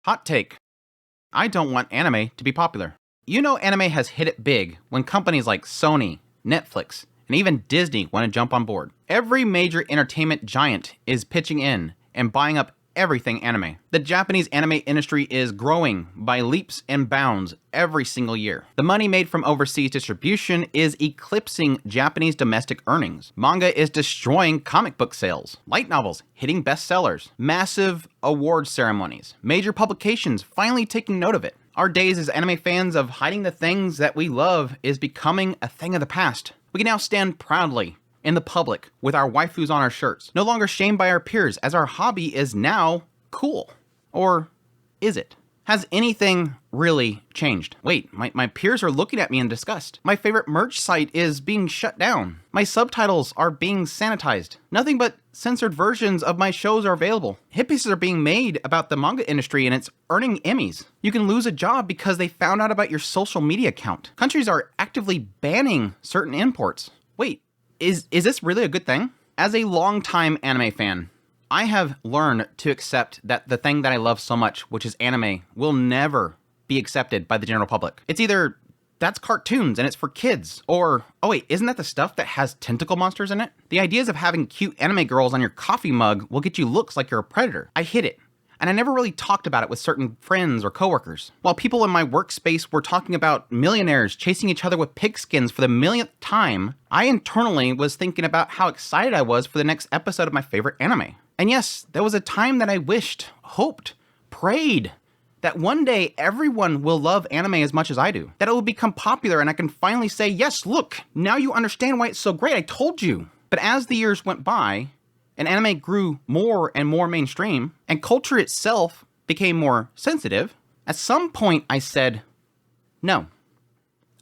Hot take. I don't want anime to be popular. You know anime has hit it big when companies like Sony, Netflix, and even Disney want to jump on board. Every major entertainment giant is pitching in and buying up everything anime. The Japanese anime industry is growing by leaps and bounds every single year. The money made from overseas distribution is eclipsing Japanese domestic earnings. Manga is destroying comic book sales. Light novels hitting bestsellers. Massive award ceremonies. Major publications finally taking note of it. Our days as anime fans of hiding the things that we love is becoming a thing of the past. We can now stand proudly in the public with our waifus on our shirts, no longer shamed by our peers as our hobby is now cool. Or is it? Has anything really changed? Wait, my peers are looking at me in disgust. My favorite merch site is being shut down. My subtitles are being sanitized. Nothing but censored versions of my shows are available. Hit pieces are being made about the manga industry and it's earning Emmys. You can lose a job because they found out about your social media account. Countries are actively banning certain imports. Wait, is this really a good thing? As a longtime anime fan, I have learned to accept that the thing that I love so much, which is anime, will never be accepted by the general public. It's either that's cartoons and it's for kids, or, oh wait, isn't that the stuff that has tentacle monsters in it? The ideas of having cute anime girls on your coffee mug will get you looks like you're a predator. I hid it. And I never really talked about it with certain friends or coworkers. While people in my workspace were talking about millionaires chasing each other with pigskins for the millionth time, I internally was thinking about how excited I was for the next episode of my favorite anime. And yes, there was a time that I wished, hoped, prayed that one day everyone will love anime as much as I do. That it will become popular and I can finally say, yes, look, now you understand why it's so great, I told you. But as the years went by, and anime grew more and more mainstream, and culture itself became more sensitive, at some point I said, no,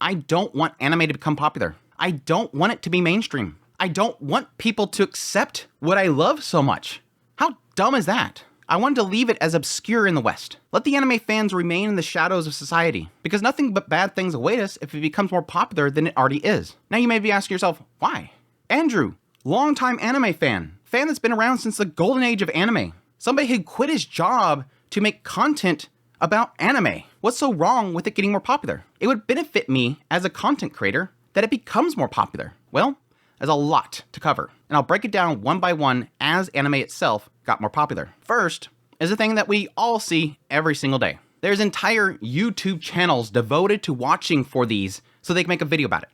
I don't want anime to become popular. I don't want it to be mainstream. I don't want people to accept what I love so much. How dumb is that? I wanted to leave it as obscure in the West. Let the anime fans remain in the shadows of society, because nothing but bad things await us if it becomes more popular than it already is. Now you may be asking yourself, why? Andrew, longtime anime fan that's been around since the golden age of anime. Somebody who quit his job to make content about anime. What's so wrong with it getting more popular? It would benefit me as a content creator that it becomes more popular. Well, there's a lot to cover, and I'll break it down one by one as anime itself got more popular. First is a thing that we all see every single day. There's entire YouTube channels devoted to watching for these so they can make a video about it.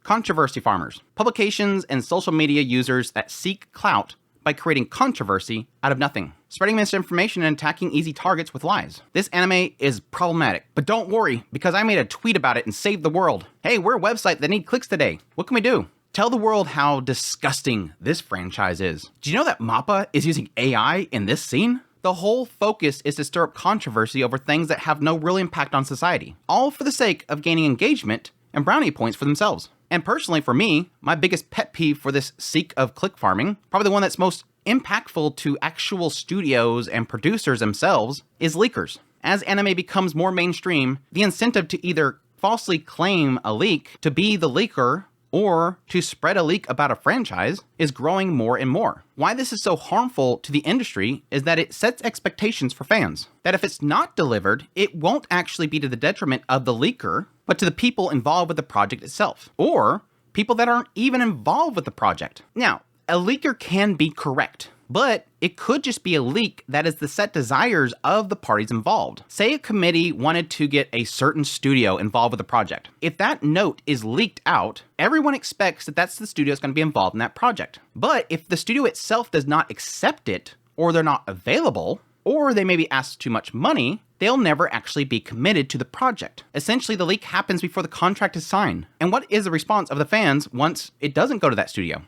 Controversy farmers, publications and social media users that seek clout by creating controversy out of nothing, spreading misinformation and attacking easy targets with lies. This anime is problematic, but don't worry, because I made a tweet about it and saved the world. Hey, we're a website that needs clicks today. What can we do? Tell the world how disgusting this franchise is. Do you know that MAPPA is using AI in this scene? The whole focus is to stir up controversy over things that have no real impact on society, all for the sake of gaining engagement and brownie points for themselves. And personally for me, my biggest pet peeve for this seek of click farming, probably the one that's most impactful to actual studios and producers themselves, is leakers. As anime becomes more mainstream, the incentive to either falsely claim a leak, to be the leaker, or to spread a leak about a franchise is growing more and more. Why this is so harmful to the industry is that it sets expectations for fans. That if it's not delivered, it won't actually be to the detriment of the leaker, but to the people involved with the project itself, or people that aren't even involved with the project. Now, a leaker can be correct, but it could just be a leak that is the set desires of the parties involved. Say a committee wanted to get a certain studio involved with the project. If that note is leaked out, everyone expects that that's the studio that's going to be involved in that project. But if the studio itself does not accept it, or they're not available, or they maybe ask too much money, they'll never actually be committed to the project. Essentially, the leak happens before the contract is signed. And what is the response of the fans once it doesn't go to that studio?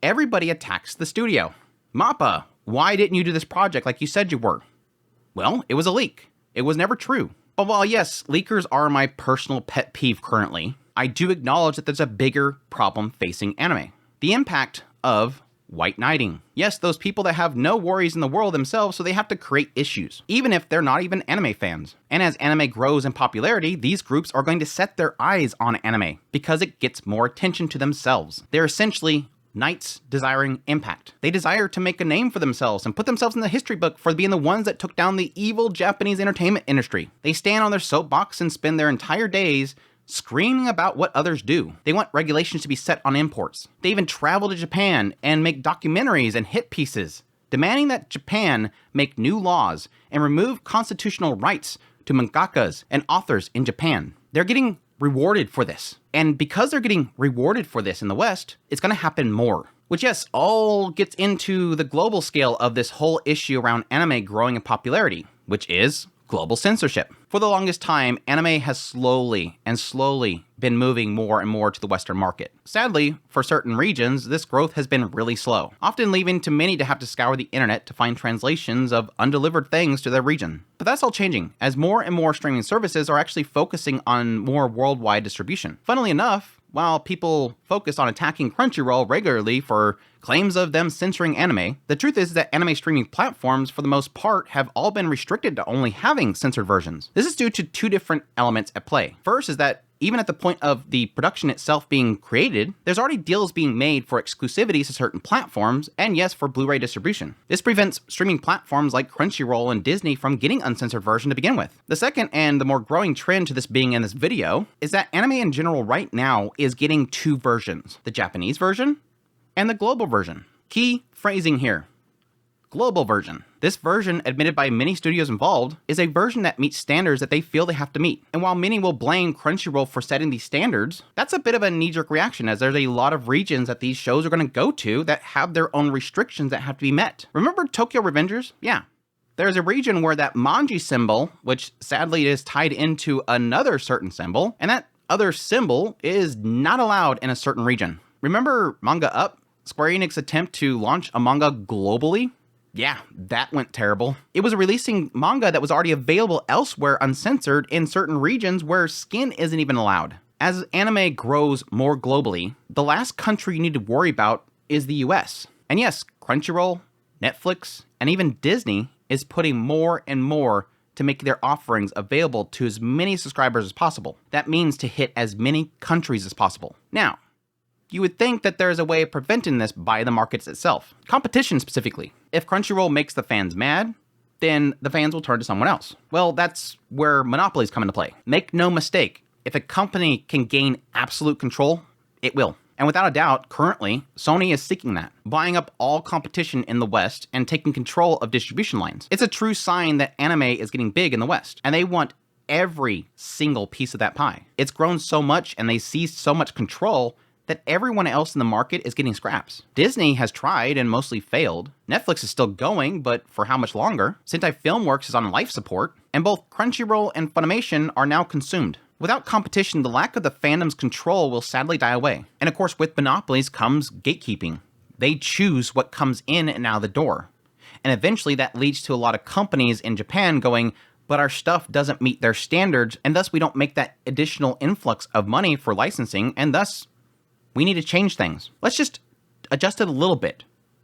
Everybody attacks the studio. MAPPA, why didn't you do this project like you said you were? Well, it was a leak. It was never true. But while yes, leakers are my personal pet peeve currently, I do acknowledge that there's a bigger problem facing anime. The impact of white knighting. Yes, those people that have no worries in the world themselves, so they have to create issues, even if they're not even anime fans. And as anime grows in popularity, these groups are going to set their eyes on anime because it gets more attention to themselves. They're essentially Knights desiring impact. They desire to make a name for themselves and put themselves in the history book for being the ones that took down the evil Japanese entertainment industry. They stand on their soapbox and spend their entire days screaming about what others do. They want regulations to be set on imports. They even travel to Japan and make documentaries and hit pieces, demanding that Japan make new laws and remove constitutional rights to mangakas and authors in Japan. They're getting rewarded for this. And because they're getting rewarded for this in the West, it's going to happen more. Which, yes, all gets into the global scale of this whole issue around anime growing in popularity, which is global censorship. For the longest time, anime has slowly been moving more and more to the Western market. Sadly, for certain regions, this growth has been really slow, often leaving to many to have to scour the internet to find translations of undelivered things to their region. But that's all changing, as more and more streaming services are actually focusing on more worldwide distribution. Funnily enough, while people focus on attacking Crunchyroll regularly for claims of them censoring anime, the truth is that anime streaming platforms, for the most part, have all been restricted to only having censored versions. This is due to two different elements at play. First is that even at the point of the production itself being created, there's already deals being made for exclusivities to certain platforms, and yes, for Blu-ray distribution. This prevents streaming platforms like Crunchyroll and Disney from getting uncensored version to begin with. The second, and the more growing trend to this being in this video, is that anime in general right now is getting two versions, the Japanese version and the global version. Key phrasing here. Global version. This version, admitted by many studios involved, is a version that meets standards that they feel they have to meet. And while many will blame Crunchyroll for setting these standards, that's a bit of a knee-jerk reaction, as there's a lot of regions that these shows are going to go to that have their own restrictions that have to be met. Remember Tokyo Revengers? Yeah. There's a region where that manji symbol, which sadly is tied into another certain symbol, and that other symbol is not allowed in a certain region. Remember Manga Up? Square Enix's attempt to launch a manga globally? Yeah, that went terrible. It was releasing manga that was already available elsewhere uncensored in certain regions where skin isn't even allowed. As anime grows more globally, the last country you need to worry about is the US. And yes, Crunchyroll, Netflix, and even Disney is putting more and more to make their offerings available to as many subscribers as possible. That means to hit as many countries as possible. Now, you would think that there's a way of preventing this by the markets itself. Competition specifically. If Crunchyroll makes the fans mad, then the fans will turn to someone else. Well, that's where monopolies come into play. Make no mistake, if a company can gain absolute control, it will. And without a doubt, currently, Sony is seeking that, buying up all competition in the West and taking control of distribution lines. It's a true sign that anime is getting big in the West, and they want every single piece of that pie. It's grown so much and they seized so much control that everyone else in the market is getting scraps. Disney has tried and mostly failed. Netflix is still going, but for how much longer? Sentai Filmworks is on life support, and both Crunchyroll and Funimation are now consumed. Without competition, the lack of the fandom's control will sadly die away. And of course, with monopolies comes gatekeeping. They choose what comes in and out of the door. And eventually that leads to a lot of companies in Japan going, but our stuff doesn't meet their standards, and thus we don't make that additional influx of money for licensing, and thus we need to change things. Let's just adjust it a little bit.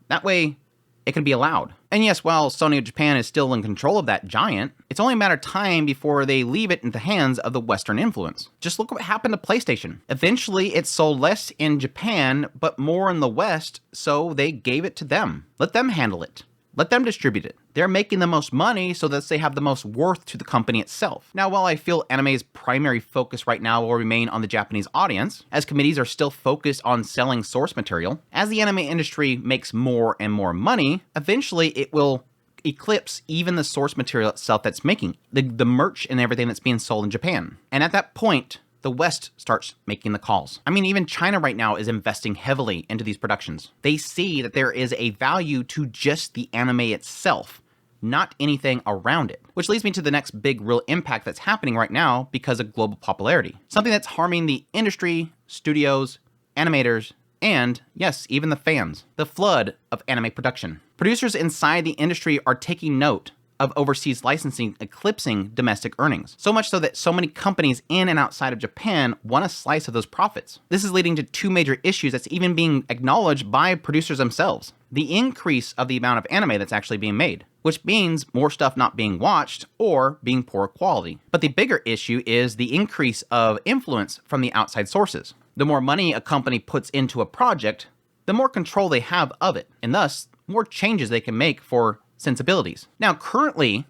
That way, it can be allowed. And yes, while Sony of Japan is still in control of that giant, it's only a matter of time before they leave it in the hands of the Western influence. Just look what happened to PlayStation. Eventually, it sold less in Japan, but more in the West, so they gave it to them. Let them handle it. Let them distribute it. They're making the most money so that they have the most worth to the company itself. Now, while I feel anime's primary focus right now will remain on the Japanese audience, as committees are still focused on selling source material, as the anime industry makes more and more money, eventually it will eclipse even the source material itself that's making, the merch and everything that's being sold in Japan. And at that point, the West starts making the calls. I mean, even China right now is investing heavily into these productions. They see that there is a value to just the anime itself, not anything around it. Which leads me to the next big real impact that's happening right now because of global popularity. Something that's harming the industry, studios, animators, and yes, even the fans. The flood of anime production. Producers inside the industry are taking note of overseas licensing eclipsing domestic earnings. So much so that so many companies in and outside of Japan want a slice of those profits. This is leading to two major issues that's even being acknowledged by producers themselves. The increase of the amount of anime that's actually being made, which means more stuff not being watched or being poor quality. But the bigger issue is the increase of influence from the outside sources. The more money a company puts into a project, the more control they have of it, and thus more changes they can make for sensibilities. Now, currently,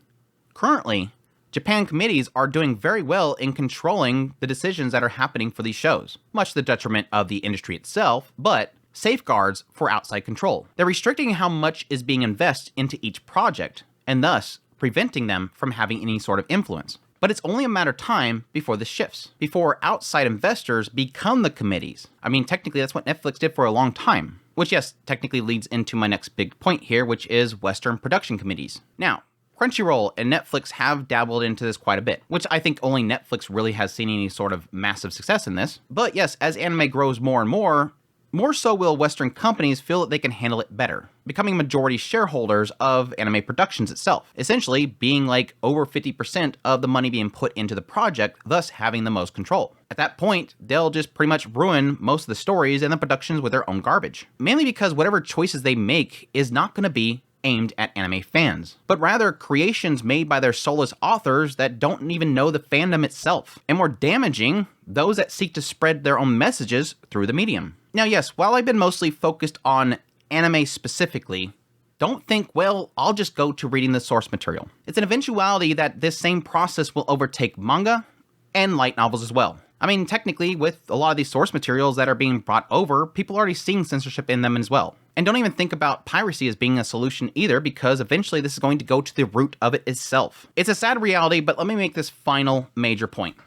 Japan committees are doing very well in controlling the decisions that are happening for these shows, much to the detriment of the industry itself, but safeguards for outside control. They're restricting how much is being invested into each project, and thus preventing them from having any sort of influence. But it's only a matter of time before this shifts, before outside investors become the committees. I mean, technically, that's what Netflix did for a long time, which, yes, technically leads into my next big point here, which is Western production committees. Now, Crunchyroll and Netflix have dabbled into this quite a bit, which I think only Netflix really has seen any sort of massive success in this. But yes, as anime grows more and more so will Western companies feel that they can handle it better, becoming majority shareholders of anime productions itself, essentially being like over 50% of the money being put into the project, thus having the most control. At that point, they'll just pretty much ruin most of the stories and the productions with their own garbage. Mainly because whatever choices they make is not going to be aimed at anime fans, but rather creations made by their soulless authors that don't even know the fandom itself, and more damaging, those that seek to spread their own messages through the medium. Now yes, while I've been mostly focused on anime specifically, don't think, well, I'll just go to reading the source material. It's an eventuality that this same process will overtake manga and light novels as well. I mean, technically, with a lot of these source materials that are being brought over, people are already seeing censorship in them as well. And don't even think about piracy as being a solution either, because eventually this is going to go to the root of it itself. It's a sad reality, but let me make this final major point.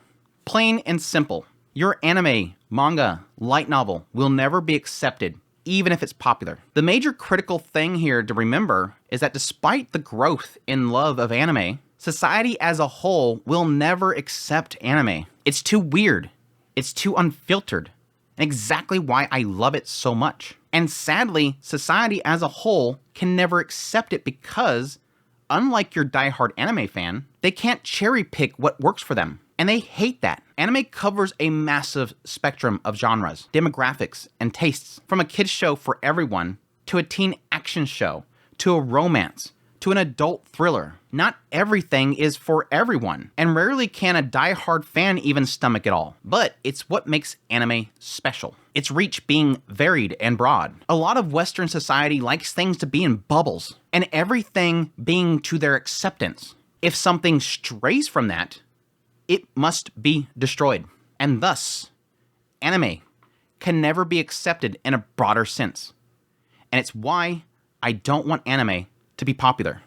Plain and simple. Your anime, manga, light novel will never be accepted, even if it's popular. The major critical thing here to remember is that despite the growth in love of anime, society as a whole will never accept anime. It's too weird. It's too unfiltered. And exactly why I love it so much. And sadly, society as a whole can never accept it because, unlike your diehard anime fan, they can't cherry pick what works for them. And they hate that. Anime covers a massive spectrum of genres, demographics, and tastes. From a kids show for everyone, to a teen action show, to a romance, to an adult thriller. Not everything is for everyone, and rarely can a diehard fan even stomach it all. But it's what makes anime special. Its reach being varied and broad. A lot of Western society likes things to be in bubbles, and everything being to their acceptance. If something strays from that, it must be destroyed. And thus, anime can never be accepted in a broader sense. And it's why I don't want anime to be popular.